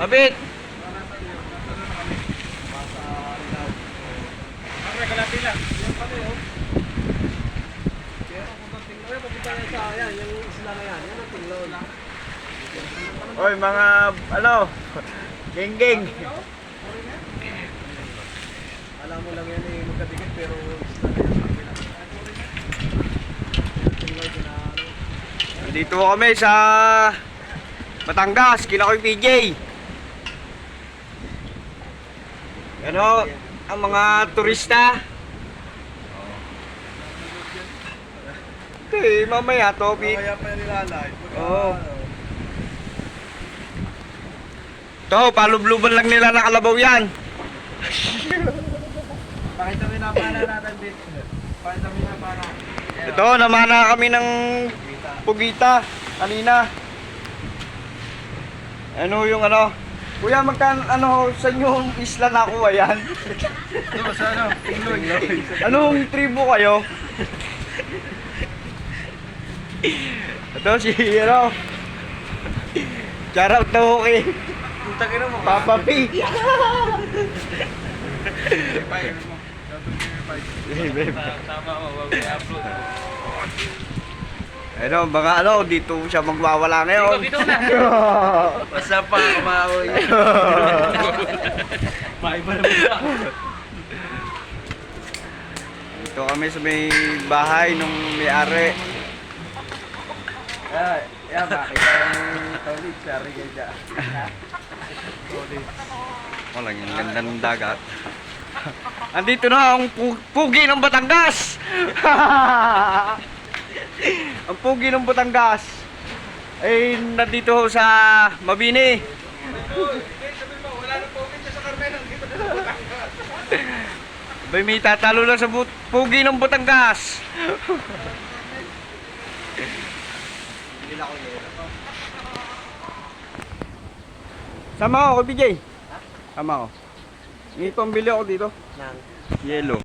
Mabit! Ay, kalati lang. Yan pala yun. Pero kung ang tinglo, papunta yan sa yan, yung isla na yan. Yan ang tinglo. Oy, mga, ano, geng-geng. Alam mo lang yan eh, magkadikit pero isla na yan. Tinglo, pinahalo. Dito kami sa Batangas, kila ko yung PJ. Ano, ang mga turista. Okay, mamaya topic. Kaya pa yan nilalay. Oo. Ito, palubluban lang nila ng kalabaw yan. Pakita mo yung napana natin, Bit. Pakita mo yung napana. Ito, namana kami ng pugita kanina. Ano yung ano? Kuya, ano sa inyo isla nakuha yan? Ito sa ano? Tingloy. Anong tribo kayo? Ito si ano? Shoutout na okay. Punta ka na mo. Papa P. Tama mo, wag i-upload. Ano, baka ano, dito siya magwawala ngayon. Dito na. Basta pa kumaoy. Maiba na ba? Dito kami sa may bahay nung may-ari. Bakit yung tawid sa Rigaya? Walang yung ganda ng dagat. Andito na ang pugi ng Batangas! Ang pugi ng Batangas ay nandito ho sa Mabini. Wala nang pugi sa Carmen. Dito na sa Batangas. Bay, may tatalo na sa pugi ng Batangas. Sama ako, BJ. Sama ako. May pambili ako dito. Nang Yellow.